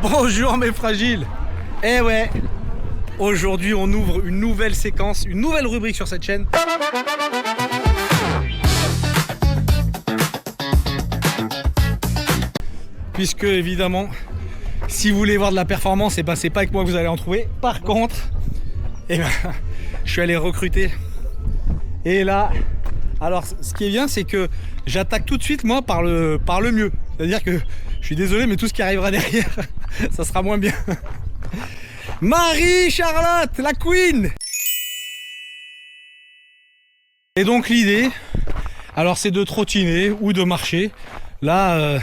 Bonjour mes fragiles. Eh ouais, aujourd'hui on ouvre une nouvelle séquence, une nouvelle rubrique sur cette chaîne. Puisque évidemment, si vous voulez voir de la performance, et ben c'est pas avec moi que vous allez en trouver. Par contre, eh ben, je suis allé recruter. Et là, alors ce qui est bien, c'est que j'attaque tout de suite moi par le mieux. C'est-à-dire que je suis désolé, mais tout ce qui arrivera derrière, ça sera moins bien. Marie-Charlotte, la queen. Et donc l'idée, alors c'est de trottiner ou de marcher. Là,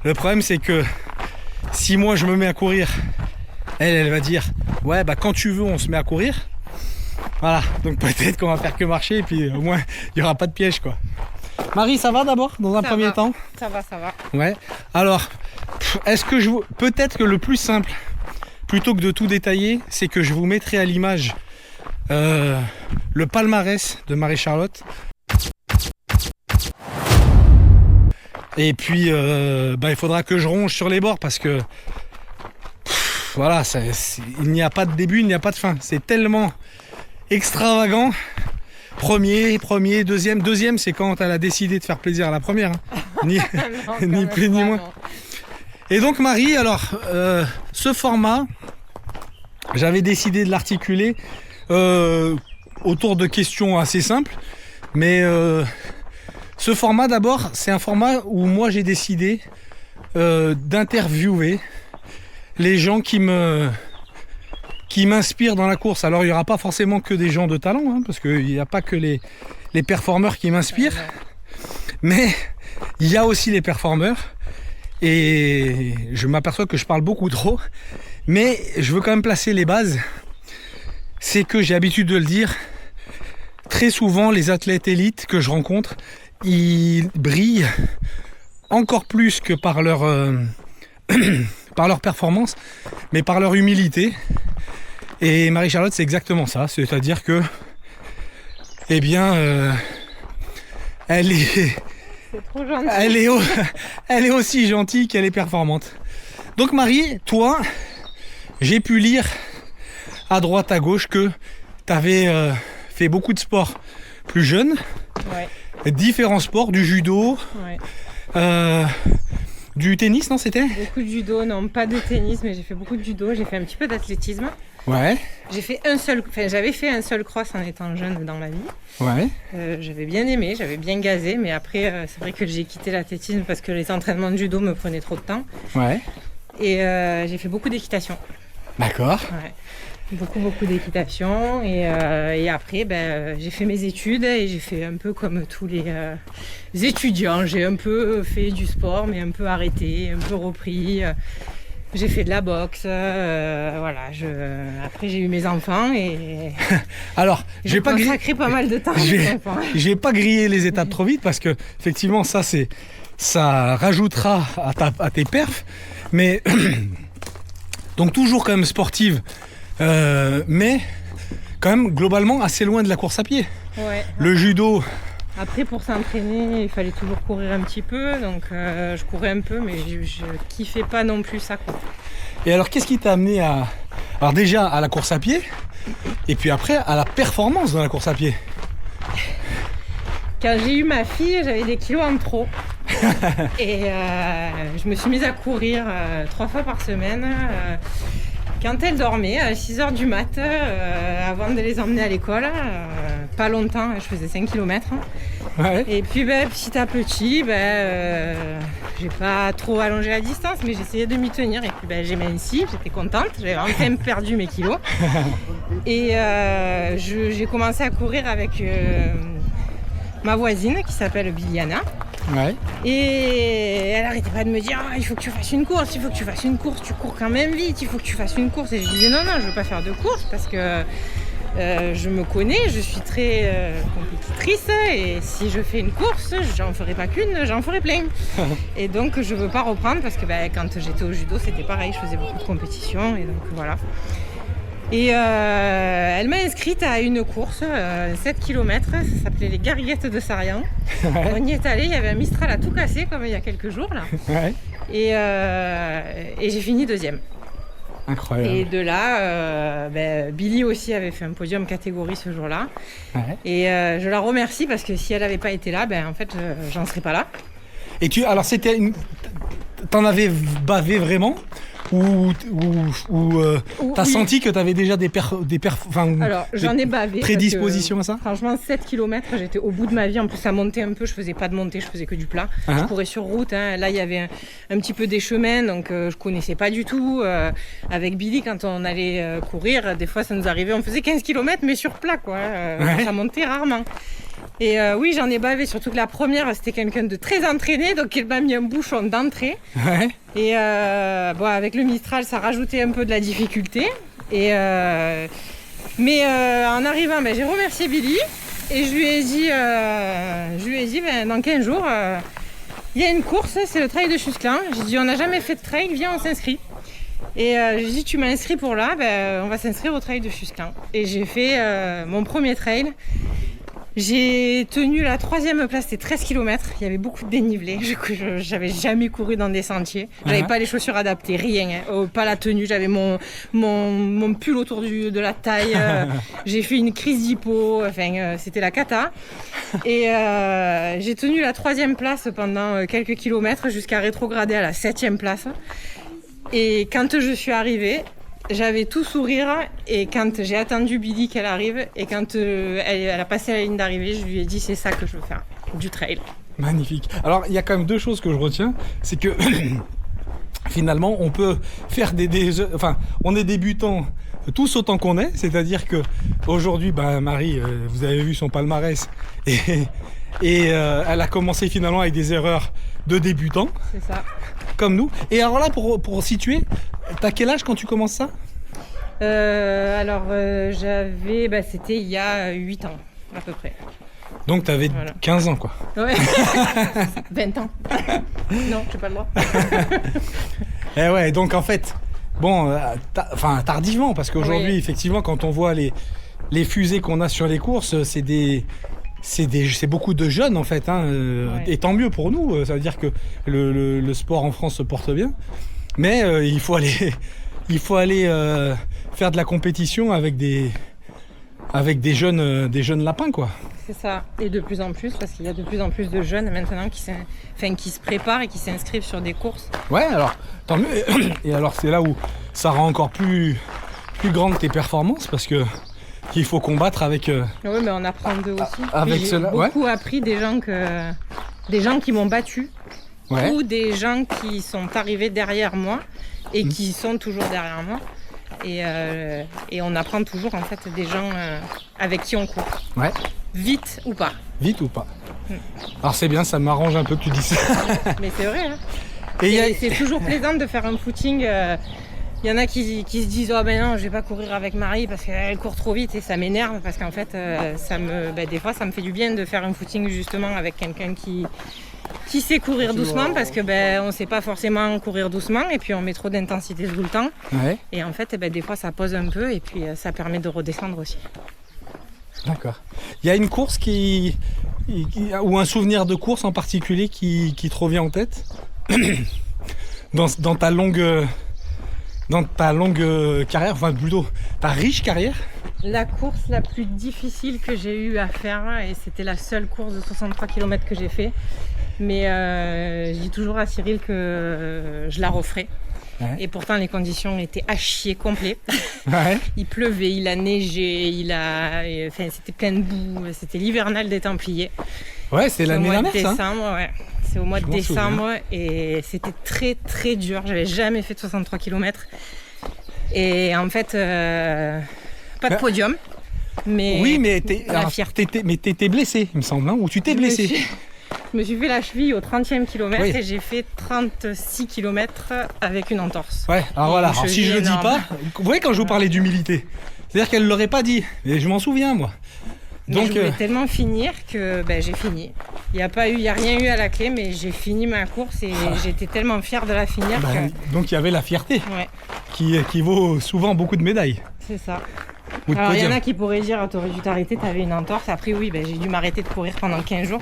le problème c'est que si moi je me mets à courir, elle va dire ouais bah quand tu veux on se met à courir. Voilà, donc peut-être qu'on va faire que marcher et puis au moins il n'y aura pas de piège quoi. Marie, ça va d'abord dans un premier temps? Ça va. Ouais. Alors, est-ce que peut-être que le plus simple, plutôt que de tout détailler, c'est que je vous mettrai à l'image le palmarès de Marie-Charlotte. Et puis, il faudra que je ronge sur les bords parce que voilà, il n'y a pas de début, il n'y a pas de fin. C'est tellement extravagant. Premier, deuxième, c'est quand elle a décidé de faire plaisir à la première. Hein. Ni plus ni moins. Non. Et donc Marie, alors, ce format, j'avais décidé de l'articuler autour de questions assez simples. Mais ce format d'abord, c'est un format où moi j'ai décidé d'interviewer les gens qui m'inspirent dans la course. Alors il n'y aura pas forcément que des gens de talent, hein, parce qu'il n'y a pas que les performeurs qui m'inspirent, mais il y a aussi les performeurs, et je m'aperçois que je parle beaucoup trop, mais je veux quand même placer les bases. C'est que j'ai l'habitude de le dire, très souvent les athlètes élites que je rencontre, ils brillent encore plus que par leur performance, mais par leur humilité. Et Marie-Charlotte, c'est exactement ça. C'est-à-dire que, eh bien, elle est trop gentille. Elle est aussi gentille qu'elle est performante. Donc Marie, toi, j'ai pu lire à droite, à gauche que tu avais fait beaucoup de sports plus jeune. Ouais. Différents sports, du judo. Ouais. Du tennis, non, c'était? Beaucoup de judo, non, pas de tennis, mais j'ai fait beaucoup de judo. J'ai fait un petit peu d'athlétisme. Ouais. J'avais fait un seul cross en étant jeune dans ma vie. Ouais. J'avais bien aimé, j'avais bien gazé, mais après, c'est vrai que j'ai quitté l'athlétisme parce que les entraînements de judo me prenaient trop de temps. Ouais. Et j'ai fait beaucoup d'équitation. D'accord. Ouais. Beaucoup d'équitation et après j'ai fait mes études et j'ai fait un peu comme tous les étudiants, j'ai un peu fait du sport mais un peu arrêté, un peu repris, j'ai fait de la boxe, voilà, après j'ai eu mes enfants et alors j'ai pas consacré pas mal de temps j'ai pas grillé les étapes trop vite parce que effectivement ça rajoutera à tes perfs, mais donc toujours quand même sportive. Mais quand même globalement assez loin de la course à pied. Ouais. Le judo. Après pour s'entraîner, il fallait toujours courir un petit peu, donc je courais un peu, mais je kiffais pas non plus ça quoi. Et alors qu'est-ce qui t'a amené alors déjà à la course à pied, et puis après à la performance dans la course à pied? Quand j'ai eu ma fille, j'avais des kilos en trop. Et je me suis mise à courir 3 fois par semaine. Quand elle dormait, à 6h du mat, avant de les emmener à l'école, pas longtemps, je faisais 5 km. Ouais. Et puis petit à petit, j'ai pas trop allongé la distance, mais j'essayais de m'y tenir. Et puis j'ai minci, j'étais contente, j'avais enfin perdu mes kilos. Et j'ai commencé à courir avec ma voisine qui s'appelle Biliana. Ouais. Et elle arrêtait pas de me dire il faut que tu fasses une course, tu cours quand même vite, il faut que tu fasses une course. Et je disais non, je veux pas faire de course parce que je me connais, je suis très compétitrice et si je fais une course, j'en ferai pas qu'une, j'en ferai plein. Et donc je veux pas reprendre parce que quand j'étais au judo c'était pareil, je faisais beaucoup de compétitions et donc voilà. Et elle m'a inscrite à une course, 7 km, ça s'appelait les Garriguettes de Sarian. Ouais. On y est allé, il y avait un Mistral à tout casser comme il y a quelques jours là. Ouais. Et j'ai fini deuxième. Incroyable. Et de là, Billy aussi avait fait un podium catégorie ce jour-là. Ouais. Et je la remercie parce que si elle n'avait pas été là, en fait, j'en serais pas là. Et alors t'en avais bavé vraiment ou t'as Oui. senti que t'avais déjà Alors, j'en ai bavé. prédispositions à ça? Franchement, 7 km, j'étais au bout de ma vie. En plus, ça montait un peu. Je faisais pas de montée, je faisais que du plat. Je courais sur route. Là, il y avait un petit peu des chemins, donc je connaissais pas du tout. Avec Billy, quand on allait courir, des fois, ça nous arrivait. On faisait 15 km, mais sur plat, quoi. Ça montait rarement. Et oui, j'en ai bavé, surtout que la première, c'était quelqu'un de très entraîné, donc il m'a mis un bouchon d'entrée. Ouais. Et avec le Mistral, ça rajoutait un peu de la difficulté. Mais en arrivant, j'ai remercié Billy et je lui ai dit, dans 15 jours, il y a une course, c'est le trail de Chusclin. J'ai dit, on n'a jamais fait de trail, viens, on s'inscrit. Et j'ai dit, tu m'as inscrit pour là, on va s'inscrire au trail de Chusclin. Et j'ai fait mon premier trail. J'ai tenu la 3e place, c'était 13 km, il y avait beaucoup de dénivelé, j'avais jamais couru dans des sentiers, j'avais pas les chaussures adaptées, rien, pas la tenue, j'avais mon pull autour de la taille, j'ai fait une crise d'hypo, c'était la cata. Et j'ai tenu la 3e place pendant quelques kilomètres jusqu'à rétrograder à la 7e place. Et quand je suis arrivée, j'avais tout sourire et quand j'ai attendu Billy qu'elle arrive et quand elle a passé la ligne d'arrivée, je lui ai dit c'est ça que je veux faire, du trail. Magnifique. Alors il y a quand même 2 choses que je retiens, c'est que finalement on peut faire on est débutants tous autant qu'on est, c'est-à-dire que aujourd'hui, Marie, vous avez vu son palmarès et elle a commencé finalement avec des erreurs de débutants. C'est ça. Comme nous. Et alors là, pour situer, t'as quel âge quand tu commences ça? C'était il y a 8 ans, à peu près. Donc t'avais 15 ans, quoi. Ouais. 20 ans. Non, j'ai pas le droit. Et ouais, donc en fait, tardivement, parce qu'aujourd'hui, effectivement, quand on voit les fusées qu'on a sur les courses, c'est beaucoup de jeunes en fait, et tant mieux pour nous, ça veut dire que le sport en France se porte bien, mais il faut aller faire de la compétition avec des jeunes lapins, quoi. C'est ça, et de plus en plus, parce qu'il y a de plus en plus de jeunes maintenant qui se préparent et qui s'inscrivent sur des courses. Ouais, alors tant mieux, et alors c'est là où ça rend encore plus grande tes performances, parce que qu'il faut combattre avec... Oui, mais on apprend d'eux aussi. Avec j'ai beaucoup appris des gens qui m'ont battu, ou des gens qui sont arrivés derrière moi et qui sont toujours derrière moi. Et on apprend toujours en fait des gens avec qui on court. Ouais. Vite ou pas. Vite ou pas. Alors c'est bien, ça m'arrange un peu que tu dis ça. Mais c'est vrai. Et c'est toujours plaisant de faire un footing. Il y en a qui se disent oh non, je vais pas courir avec Marie parce qu'elle court trop vite et ça m'énerve parce qu'en fait des fois ça me fait du bien de faire un footing justement avec quelqu'un qui sait courir doucement parce que on sait pas forcément courir doucement et puis on met trop d'intensité tout le temps. Ouais. Et en fait des fois ça pose un peu et puis ça permet de redescendre aussi. D'accord. Il y a une course ou un souvenir de course en particulier qui te revient en tête dans ta longue carrière, enfin plutôt ta riche carrière? La course la plus difficile que j'ai eu à faire, et c'était la seule course de 63 km que j'ai fait, mais je dis toujours à Cyril que je la referai. Ouais. Et pourtant les conditions étaient à chier complet. Ouais. Il pleuvait, il a neigé, c'était plein de boue, c'était l'hivernal des Templiers. Ouais, c'est l'année dernière ça. Décembre, ouais. C'est au mois de décembre et c'était très très dur. J'avais jamais fait de 63 km. Et en fait, pas de podium. Mais oui, mais t'étais blessé, il me semble, ou tu t'es blessé? Je me suis fait la cheville au 30e kilomètre et j'ai fait 36 km avec une entorse. Ouais, alors voilà, alors si je le dis pas, vous voyez quand je vous parlais d'humilité, c'est-à-dire qu'elle l'aurait pas dit, et je m'en souviens moi. Donc, je voulais tellement finir que j'ai fini. Il n'y a rien eu à la clé, mais j'ai fini ma course et j'étais tellement fière de la finir. Donc il y avait la fierté, qui vaut souvent beaucoup de médailles. C'est ça. Alors il y en a qui pourraient dire t'aurais dû t'arrêter, t'avais une entorse. Après oui, j'ai dû m'arrêter de courir pendant 15 jours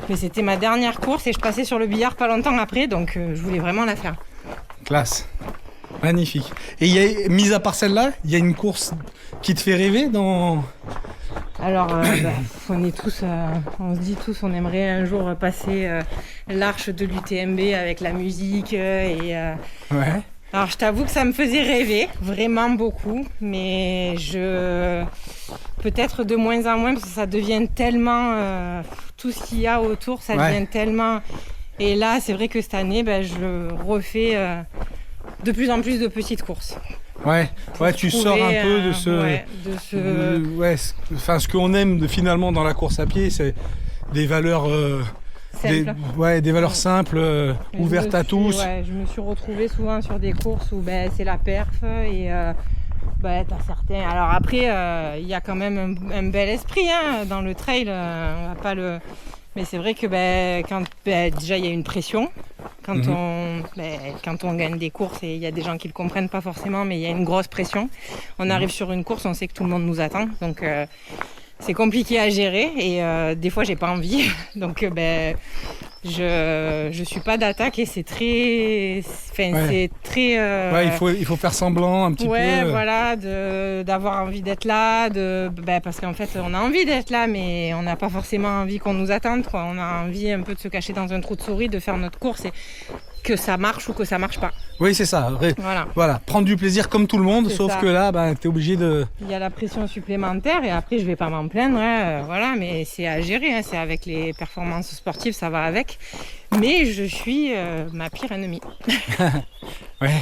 Mais c'était ma dernière course et je passais sur le billard pas longtemps après, donc je voulais vraiment la faire. Classe. Magnifique. Et mis à part celle-là, il y a une course qui te fait rêver dans... Alors, on est tous, on se dit tous, on aimerait un jour passer l'arche de l'UTMB avec la musique Ouais. Alors, je t'avoue que ça me faisait rêver, vraiment beaucoup, mais peut-être de moins en moins, parce que ça devient tellement, tout ce qu'il y a autour, ça devient tellement... Et là, c'est vrai que cette année, je refais de plus en plus de petites courses. Ouais, tu sors un peu de ce... ce qu'on aime finalement dans la course à pied, c'est des valeurs... des valeurs simples, ouvertes à tous. Je me suis retrouvée souvent sur des courses où c'est la perf et t'as certains. Alors après, il y a quand même un bel esprit dans le trail. On va pas le. Mais c'est vrai que quand déjà il y a une pression. Quand on gagne des courses, et il y a des gens qui le comprennent pas forcément, mais il y a une grosse pression. On arrive sur une course, on sait que tout le monde nous attend, donc. C'est compliqué à gérer et des fois j'ai pas envie, donc je suis pas d'attaque et c'est très, c'est très. Il faut faire semblant un petit peu. Voilà, d'avoir envie d'être là, parce qu'en fait on a envie d'être là, mais on n'a pas forcément envie qu'on nous attende, quoi. On a envie un peu de se cacher dans un trou de souris, de faire notre course et que ça marche ou que ça marche pas. Oui, c'est ça. Voilà, prendre du plaisir comme tout le monde, sauf que là, tu es obligé de... Il y a la pression supplémentaire et après, je vais pas m'en plaindre, mais c'est à gérer, c'est avec les performances sportives, ça va avec. Mais je suis ma pire ennemie. Ouais.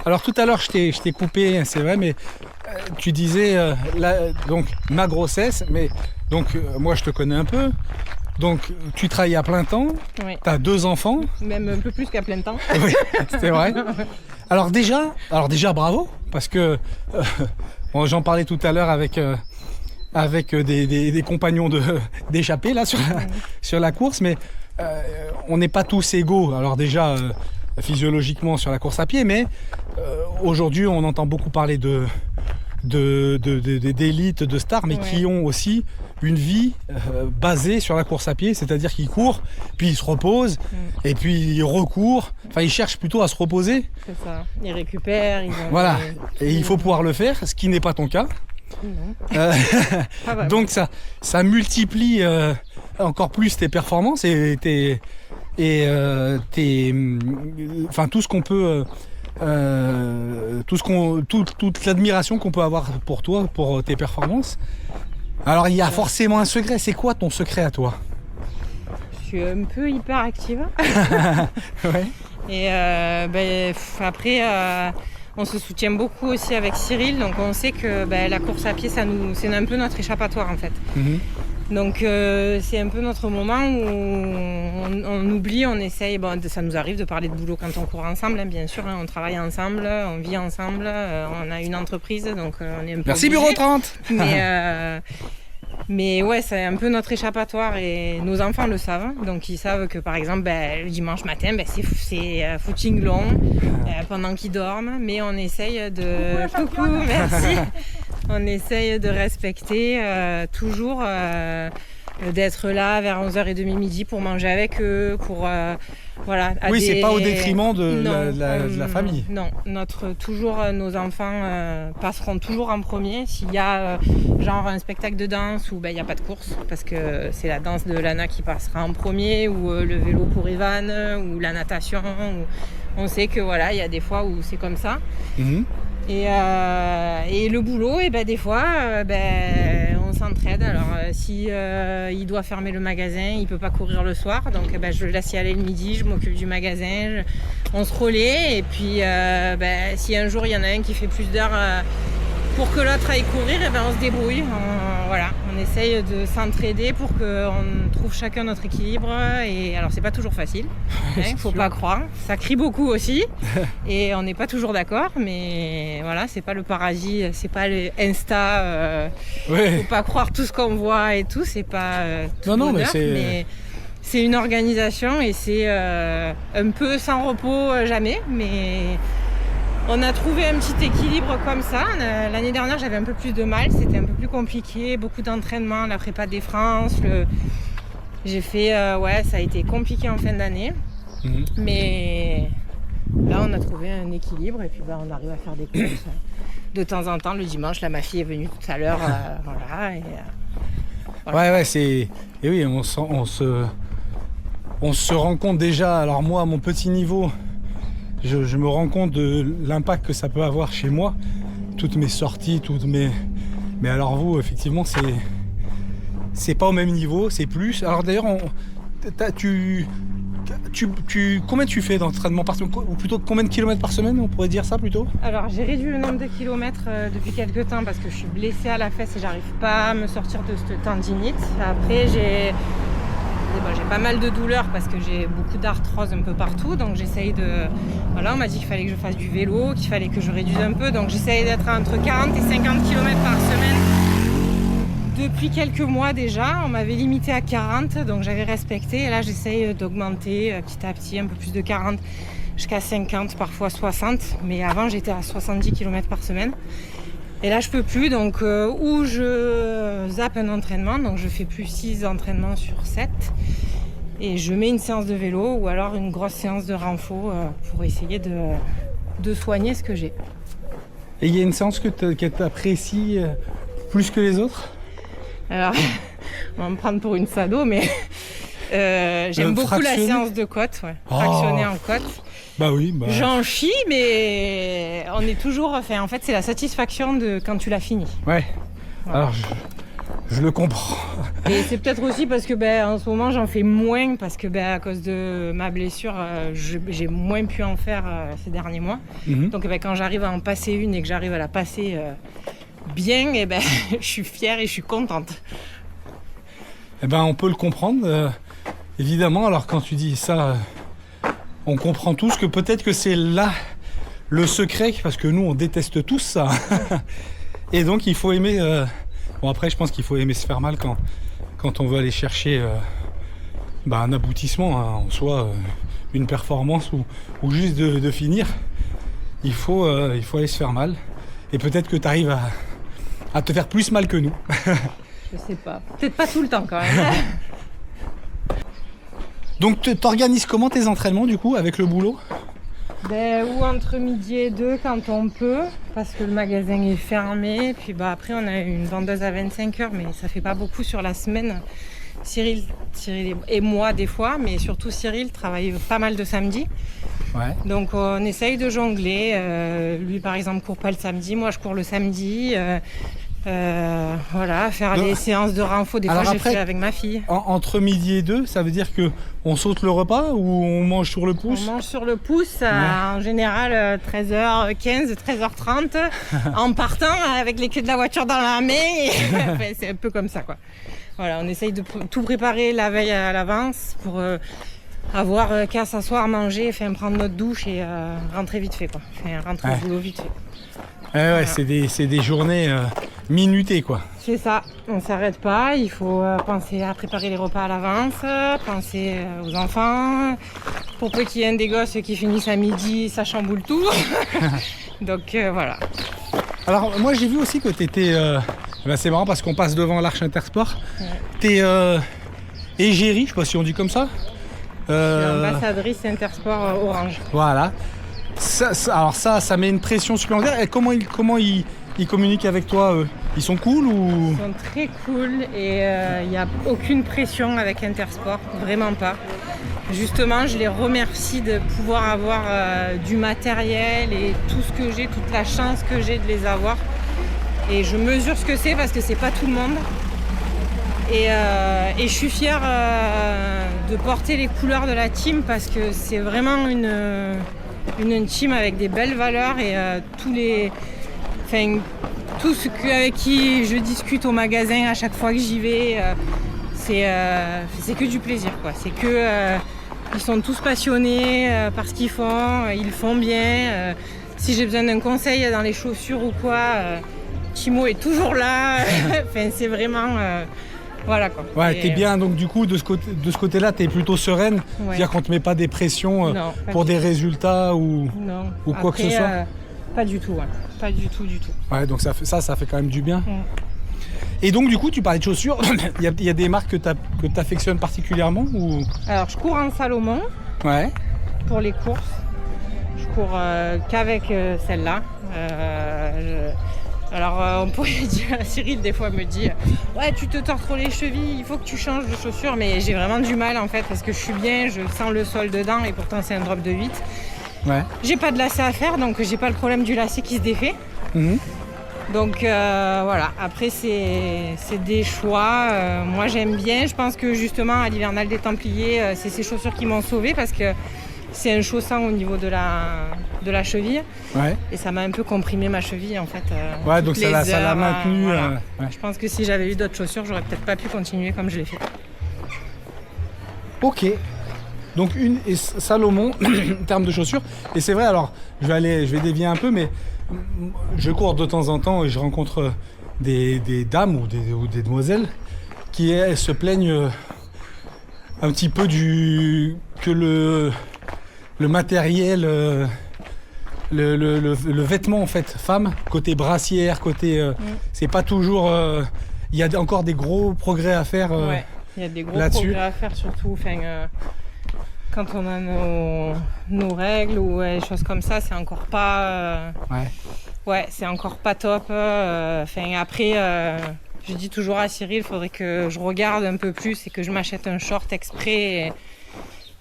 Alors tout à l'heure, je t'ai coupé, c'est vrai, mais tu disais, donc, ma grossesse, mais donc moi, je te connais un peu. Donc, tu travailles à plein temps, tu as 2 enfants. Même un peu plus qu'à plein temps. Oui, c'est vrai. Alors déjà, bravo, parce que j'en parlais tout à l'heure avec des compagnons d'échappée là sur la course, mais on n'est pas tous égaux. Alors déjà, physiologiquement sur la course à pied, mais aujourd'hui, on entend beaucoup parler d'élites, de stars, mais qui ont aussi une vie basée sur la course à pied, c'est-à-dire qu'ils courent, puis ils se reposent, et puis ils recourent. Enfin, ils cherchent plutôt à se reposer. C'est ça. Ils récupèrent. Voilà. Et il faut pouvoir le faire, ce qui n'est pas ton cas. Donc ça multiplie encore plus tes performances et tout ce qu'on peut. Toute l'admiration qu'on peut avoir pour toi, pour tes performances. Alors il y a forcément un secret. C'est quoi ton secret à toi? Je suis un peu hyper active. Ouais. Et après, on se soutient beaucoup aussi avec Cyril. Donc on sait que la course à pied, c'est un peu notre échappatoire en fait. Donc c'est un peu notre moment où on oublie, on essaye, ça nous arrive de parler de boulot quand on court ensemble, bien sûr, on travaille ensemble, on vit ensemble, on a une entreprise, donc on est un peu Merci obligé. Bureau 30. Mais ouais, c'est un peu notre échappatoire et nos enfants le savent, donc ils savent que par exemple le dimanche matin, c'est footing long pendant qu'ils dorment, mais on essaye de... Coucou, merci. On essaye de respecter toujours d'être là vers 11h30 midi pour manger avec eux, pour c'est pas au détriment de la famille. Non, toujours nos enfants passeront toujours en premier. S'il y a genre un spectacle de danse où il n'y a pas de course, parce que c'est la danse de Lana qui passera en premier, ou le vélo pour Ivan, ou la natation. On sait que il y a des fois où c'est comme ça. Et le boulot, des fois, on s'entraide. Alors, si il doit fermer le magasin, il peut pas courir le soir, donc je le laisse y aller le midi, je m'occupe du magasin, on se relaie. Et puis, si un jour il y en a un qui fait plus d'heures pour que l'autre aille courir, on se débrouille. On essaye de s'entraider pour qu'on trouve chacun notre équilibre. Et alors, c'est pas toujours facile, faut pas croire. Ça crie beaucoup aussi, et on n'est pas toujours d'accord. Mais c'est pas le paradis, c'est pas le Insta. Faut pas croire tout ce qu'on voit et tout. C'est pas tout bonheur, mais c'est une organisation et c'est un peu sans repos jamais, mais. On a trouvé un petit équilibre comme ça. L'année dernière, j'avais un peu plus de mal. C'était un peu plus compliqué. Beaucoup d'entraînement, la prépa des France, J'ai fait, ça a été compliqué en fin d'année, mais là on a trouvé un équilibre et puis on arrive à faire des courses de temps en temps le dimanche. Là ma fille est venue tout à l'heure, voilà. Ouais, c'est... Et oui, on se rend compte déjà, alors moi à mon petit niveau, je me rends compte de l'impact que ça peut avoir chez moi, toutes mes sorties, Mais alors vous, effectivement, c'est pas au même niveau, c'est plus. Alors d'ailleurs, combien tu fais d'entraînement par semaine, ou plutôt combien de kilomètres par semaine, on pourrait dire ça plutôt? Alors j'ai réduit le nombre de kilomètres depuis quelques temps parce que je suis blessée à la fesse et j'arrive pas à me sortir de cette tendinite. Après j'ai pas mal de douleurs parce que j'ai beaucoup d'arthrose un peu partout, donc j'essaye de... Voilà, on m'a dit qu'il fallait que je fasse du vélo, qu'il fallait que je réduise un peu, donc j'essaye d'être entre 40 et 50 km par semaine. Depuis quelques mois déjà, on m'avait limité à 40, donc j'avais respecté, et là j'essaye d'augmenter petit à petit, un peu plus de 40 jusqu'à 50, parfois 60, mais avant j'étais à 70 km par semaine. Et là je peux plus, donc ou je zappe un entraînement, donc je fais plus 6 entraînements sur 7, et je mets une séance de vélo ou alors une grosse séance de renfo pour essayer de soigner ce que j'ai. Et il y a une séance que tu apprécies plus que les autres? Alors, on va me prendre pour une sado, mais j'aime beaucoup la séance de côte, fractionnée en côte. Bah oui. J'en chie, mais on est toujours... en fait, c'est la satisfaction de quand tu l'as fini. Ouais. Voilà. Alors, je le comprends. Et c'est peut-être aussi parce que en ce moment, j'en fais moins, parce que à cause de ma blessure, j'ai moins pu en faire ces derniers mois. Donc quand j'arrive à en passer une et que j'arrive à la passer bien, je suis fière et je suis contente. On peut le comprendre, évidemment. Alors quand tu dis ça... on comprend tous que peut-être que c'est là le secret, parce que nous on déteste tous ça. Et donc il faut aimer... Bon après je pense qu'il faut aimer se faire mal quand on veut aller chercher un aboutissement, en soi, une performance ou juste de finir. Il faut aller se faire mal. Et peut-être que tu arrives à te faire plus mal que nous. Je sais pas. Peut-être pas tout le temps quand même. Donc t'organises comment tes entraînements du coup avec le boulot? Ou entre midi et 2 quand on peut, parce que le magasin est fermé. Puis après on a une vendeuse à 25 heures, mais ça fait pas beaucoup sur la semaine. Cyril et moi des fois, mais surtout Cyril travaille pas mal de samedi. Ouais. Donc on essaye de jongler. Lui par exemple court pas le samedi, moi je cours le samedi. Faire des séances de renfo, des fois j'ai fait avec ma fille. Entre midi et 2, ça veut dire que on saute le repas ou on mange sur le pouce? On mange sur le pouce, en général 13h15, 13h30, en partant avec les clés de la voiture dans la main. C'est un peu comme ça quoi. Voilà, on essaye de tout préparer la veille à l'avance pour avoir qu'à s'asseoir, manger, prendre notre douche et rentrer vite fait quoi. Rentrer au boulot vite fait. Voilà. C'est des journées minutées quoi. C'est ça, on s'arrête pas, il faut penser à préparer les repas à l'avance, penser aux enfants. Pour peu qu'il y ait un des gosses qui finisse à midi, ça chamboule tout. Donc voilà. Alors moi j'ai vu aussi que tu étais, c'est marrant parce qu'on passe devant l'Arche Intersport. Ouais. T'es égérie, je sais pas si on dit comme ça. Je suis ambassadrice Intersport Orange. Voilà. Alors ça met une pression supplémentaire. Et comment ils communiquent avec toi? Ils sont cool ou... Ils sont très cool et il n'y a aucune pression avec Intersport, vraiment pas. Justement, je les remercie de pouvoir avoir du matériel et tout ce que j'ai, toute la chance que j'ai de les avoir. Et je mesure ce que c'est parce que c'est pas tout le monde. Et je suis fière de porter les couleurs de la team parce que c'est vraiment une team avec des belles valeurs et tout ce avec qui je discute au magasin à chaque fois que j'y vais, c'est que du plaisir quoi. C'est que ils sont tous passionnés par ce qu'ils font, ils le font bien. Si j'ai besoin d'un conseil dans les chaussures ou quoi, Timo est toujours là. C'est vraiment voilà quoi. Ouais, t'es bien donc du coup de ce côté-là, t'es plutôt sereine. Ouais. C'est-à-dire qu'on te met pas des pressions pour des résultats ou quoi que ce soit. Pas du tout, ouais. Pas du tout. Ouais, donc ça fait quand même du bien. Et donc du coup tu parlais de chaussures, il y a des marques que tu affectionnes particulièrement ou... Alors je cours en Salomon Ouais. pour les courses. Je cours qu'avec celle-là. Alors on pourrait dire, Cyril des fois me dit ouais tu te tords trop les chevilles, il faut que tu changes de chaussures, mais j'ai vraiment du mal en fait parce que je suis bien, je sens le sol dedans et pourtant c'est un drop de 8. Ouais. J'ai pas de lacet à faire donc j'ai pas le problème du lacet qui se défait. Donc voilà, après c'est des choix. Moi j'aime bien, je pense que justement à l'hivernal des Templiers, c'est ces chaussures qui m'ont sauvée parce que c'est un chaussant au niveau de la cheville. Ouais. Et ça m'a un peu comprimé ma cheville en fait. Ouais, donc ça l'a maintenu. Voilà. Ouais. Je pense que si j'avais eu d'autres chaussures, j'aurais peut-être pas pu continuer comme je l'ai fait. Ok. Donc une et Salomon en termes de chaussures. Et c'est vrai, alors je vais dévier un peu, mais je cours de temps en temps et je rencontre des dames ou des demoiselles qui elles, se plaignent un petit peu que le matériel, le vêtement en fait, femme, côté brassière, côté, c'est pas toujours. Il y a encore des gros progrès à faire. Ouais, il y a des gros là-dessus. progrès à faire surtout. Quand on a nos règles ou des choses comme ça, c'est encore pas. Ouais, c'est encore pas top. Après, je dis toujours à Cyril, il faudrait que je regarde un peu plus et que je m'achète un short exprès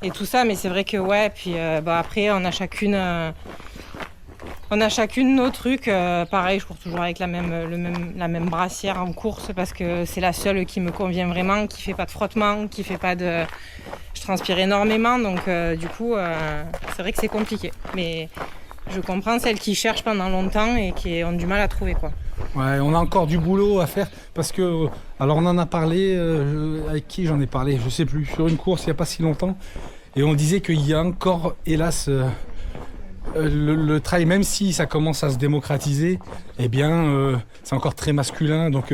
et tout ça. Mais c'est vrai que ouais. Puis après, on a chacune nos trucs. Pareil, je cours toujours avec la même brassière en course parce que c'est la seule qui me convient vraiment, qui fait pas de frottement, qui fait pas de. Je transpire énormément, donc du coup, c'est vrai que c'est compliqué. Mais je comprends celles qui cherchent pendant longtemps et qui ont du mal à trouver, quoi. Ouais, on a encore du boulot à faire parce que, alors on en a parlé, avec qui j'en ai parlé, je sais plus, sur une course il n'y a pas si longtemps, et on disait qu'il y a encore, hélas, le trail, même si ça commence à se démocratiser, eh bien, c'est encore très masculin. Donc,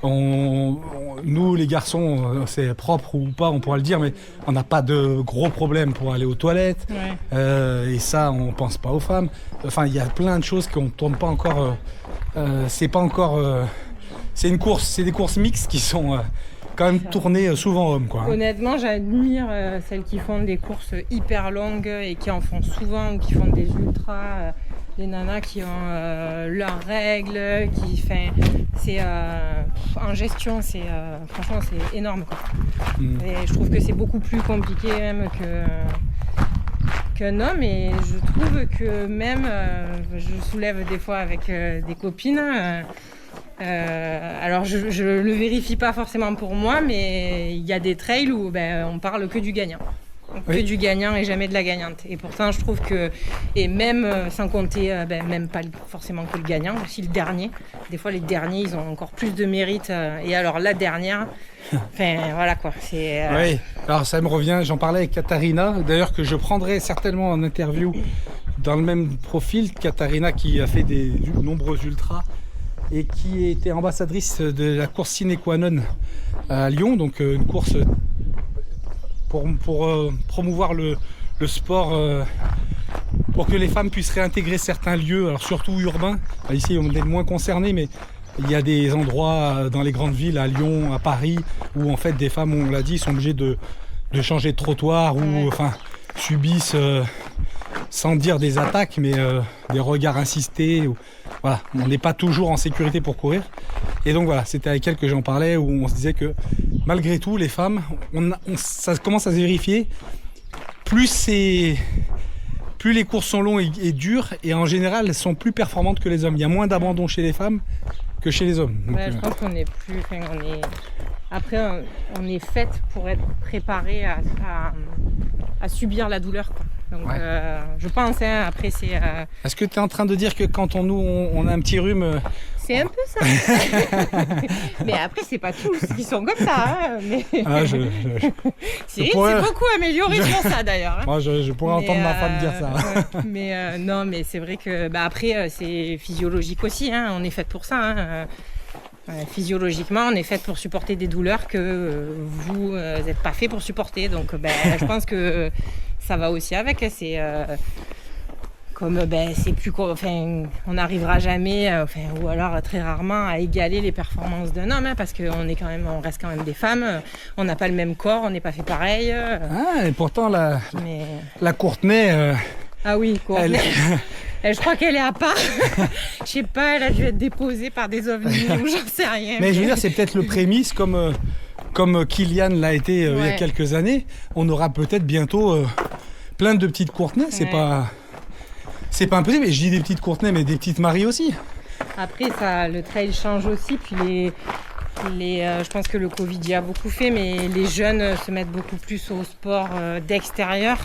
nous, les garçons, c'est propre ou pas, on pourra le dire, mais on n'a pas de gros problèmes pour aller aux toilettes. Et ça, on pense pas aux femmes. Enfin, il y a plein de choses qu'on ne tourne pas encore. C'est pas encore. C'est des courses mixtes qui sont quand même tournées souvent hommes, quoi. Honnêtement, j'admire celles qui font des courses hyper longues et qui en font souvent ou qui font des ultras. Les nanas qui ont leurs règles, c'est en gestion, franchement c'est énorme, quoi. Et je trouve que c'est beaucoup plus compliqué même qu'un homme, et je trouve que même je soulève des fois avec des copines. Alors je le vérifie pas forcément pour moi, mais il y a des trails où on parle que du gagnant. Que du gagnant et jamais de la gagnante. Et pourtant, je trouve que, et même sans compter, même pas forcément que le gagnant, aussi le dernier. Des fois, les derniers, ils ont encore plus de mérite. Et alors, la dernière, voilà quoi. Oui, alors ça me revient, j'en parlais avec Katharina, d'ailleurs que je prendrai certainement en interview dans le même profil. Katharina qui a fait des nombreux ultras et qui était ambassadrice de la course Sine Qua Non à Lyon, donc une course pour promouvoir le sport, pour que les femmes puissent réintégrer certains lieux, alors surtout urbains. Ici on est moins concernés, mais il y a des endroits dans les grandes villes, à Lyon, à Paris, où en fait des femmes, on l'a dit, sont obligées de changer de trottoir ou subissent, sans dire des attaques, mais des regards insistés. Voilà, on n'est pas toujours en sécurité pour courir. Et donc voilà, c'était avec elle que j'en parlais, où on se disait que malgré tout, les femmes, ça commence à se vérifier. Plus les courses sont longues et dures, et en général, elles sont plus performantes que les hommes. Il y a moins d'abandon chez les femmes que chez les hommes. Donc, je pense qu'on est plus... Après, on est faite pour être préparé à subir la douleur, quoi. Donc, je pense, après c'est... Est-ce que tu es en train de dire que quand on a un petit rhume... C'est un peu ça. Mais après, c'est pas tous qui sont comme ça. Mais... Cyril s'est beaucoup amélioré sur ça, d'ailleurs. Moi, je pourrais entendre ma femme dire ça. Mais non, mais c'est vrai que... après, c'est physiologique aussi. On est faite pour ça. Physiologiquement, on est faite pour supporter des douleurs que vous n'êtes pas fait pour supporter. Donc, je pense que ça va aussi avec. C'est Comme c'est plus on n'arrivera jamais, ou alors très rarement à égaler les performances d'un homme, hein, parce on reste quand même des femmes, on n'a pas le même corps, on n'est pas fait pareil. Et pourtant la Courtenay. Ah oui, Courtenay. Je crois qu'elle est à part. Je sais pas, elle a dû être déposée par des ovnis ou j'en sais rien. Mais je veux dire, c'est peut-être le prémisse comme Kylian l'a été il y a quelques années. On aura peut-être bientôt plein de petites Courtenay. C'est pas impossible. Et je dis des petites Courtenay, mais des petites Marie aussi. Après, le trail change aussi. Puis je pense que le Covid y a beaucoup fait, mais les jeunes se mettent beaucoup plus au sport d'extérieur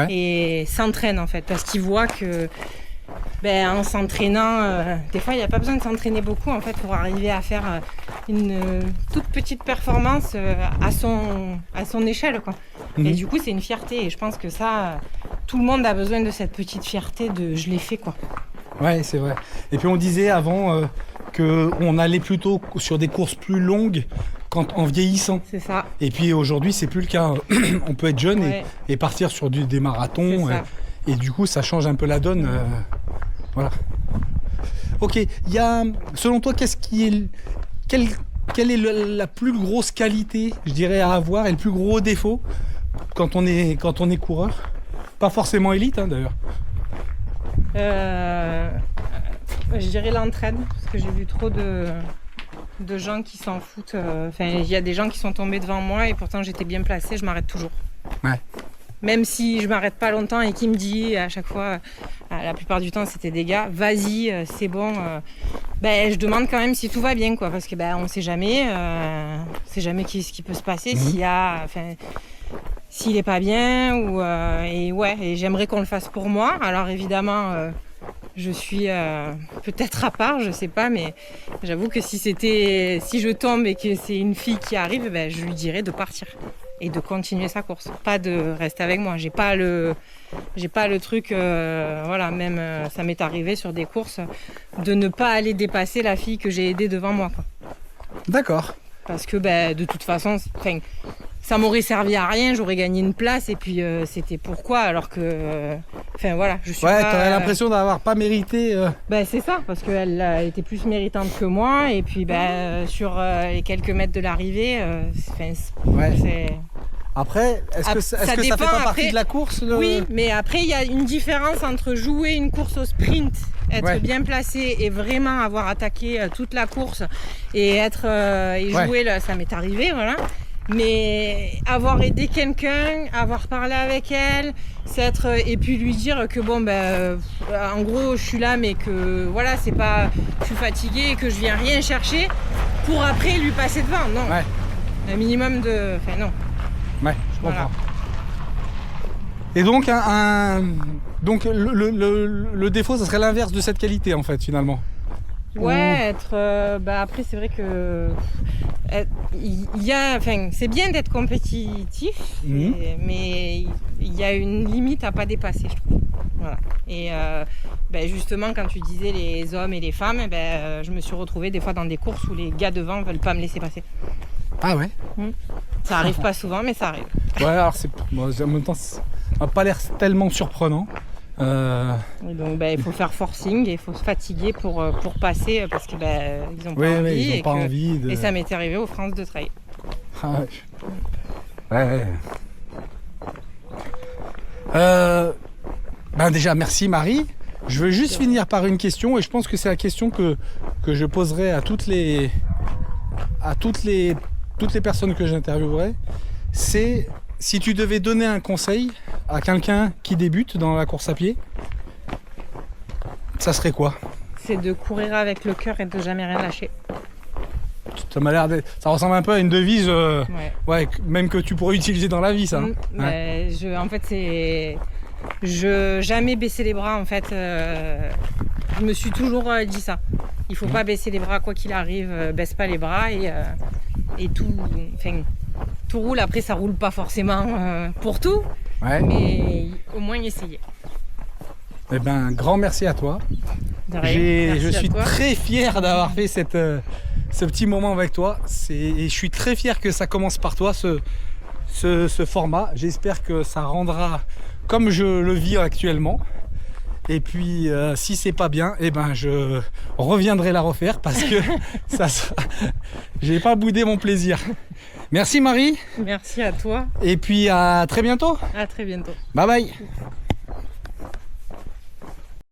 et s'entraînent en fait, parce qu'ils voient que en s'entraînant, des fois il n'y a pas besoin de s'entraîner beaucoup en fait pour arriver à faire une toute petite performance à son échelle, quoi. Et du coup c'est une fierté, et je pense que ça, tout le monde a besoin de cette petite fierté de je l'ai fait, quoi. Ouais, c'est vrai. Et puis on disait avant qu'on allait plutôt sur des courses plus longues en vieillissant. C'est ça. Et puis aujourd'hui c'est plus le cas. On peut être jeune et partir sur des marathons, et du coup ça change un peu la donne. Voilà. Ok, selon toi, quelle est la plus grosse qualité, je dirais, à avoir, et le plus gros défaut quand on est coureur? Pas forcément élite, hein, d'ailleurs. Je dirais l'entraide, parce que j'ai vu trop de gens qui s'en foutent. Il y a des gens qui sont tombés devant moi et pourtant j'étais bien placée, je m'arrête toujours. Ouais. Même si je m'arrête pas longtemps et qui me dit à chaque fois, la plupart du temps c'était des gars, vas-y, c'est bon. Je demande quand même si tout va bien, quoi, parce que on sait jamais ce qui peut se passer, s'il est pas bien et j'aimerais qu'on le fasse pour moi. Alors évidemment, je suis peut-être à part, je sais pas, mais j'avoue que si je tombe et que c'est une fille qui arrive, je lui dirais de partir et de continuer sa course, pas de rester avec moi. J'ai pas le truc, même ça m'est arrivé sur des courses de ne pas aller dépasser la fille que j'ai aidée devant moi, quoi. D'accord. Parce que de toute façon, ça m'aurait servi à rien, j'aurais gagné une place et puis c'était pourquoi, alors que je suis pas... t'aurais l'impression d'avoir pas mérité... c'est ça, parce qu'elle était plus méritante que moi, et puis sur les quelques mètres de l'arrivée, c'est... Après, est-ce que ça fait pas partie de la course Oui, mais après il y a une différence entre jouer une course au sprint, être bien placé et vraiment avoir attaqué toute la course et jouer, là, ça m'est arrivé, voilà. Mais avoir aidé quelqu'un, avoir parlé avec elle, et puis lui dire que en gros je suis là, mais que voilà, c'est pas, je suis fatiguée et que je viens rien chercher pour après lui passer devant, non. Un minimum de, non. Ouais, je comprends. Voilà. Et donc donc le défaut, ça serait l'inverse de cette qualité en fait, finalement. Après c'est vrai que c'est bien d'être compétitif, mais il y a une limite à pas dépasser, je trouve. Voilà. Et justement, quand tu disais les hommes et les femmes, je me suis retrouvée des fois dans des courses où les gars devant veulent pas me laisser passer. Ah ouais. Ça arrive pas souvent, mais ça arrive. Ouais, alors en même temps, ça n'a pas l'air tellement surprenant. Et donc il faut faire forcing et il faut se fatiguer pour passer, parce que ils ont pas envie. Et ça m'est arrivé aux France de Trail. Ah ouais. Déjà merci Marie. Je veux juste finir par une question, et je pense que c'est la question que je poserai à toutes les personnes que j'interviewerai. C'est: si tu devais donner un conseil à quelqu'un qui débute dans la course à pied, ça serait quoi? C'est de courir avec le cœur et de jamais rien lâcher. Ça ressemble un peu à une devise, même que tu pourrais utiliser dans la vie, ça. En fait, c'est jamais baisser les bras. En fait, je me suis toujours dit ça. Il faut pas baisser les bras, quoi qu'il arrive. Baisse pas les bras et tout. Tout roule. Après, ça roule pas forcément pour tout, mais au moins essayer. Eh ben, grand merci à toi. Je suis très fier d'avoir fait ce petit moment avec toi. Et je suis très fier que ça commence par toi, ce format. J'espère que ça rendra comme je le vis actuellement. Et puis si c'est pas bien, eh ben je reviendrai la refaire parce que ça sera... j'ai pas boudé mon plaisir. Merci Marie. Merci à toi. Et puis à très bientôt. À très bientôt. Bye bye.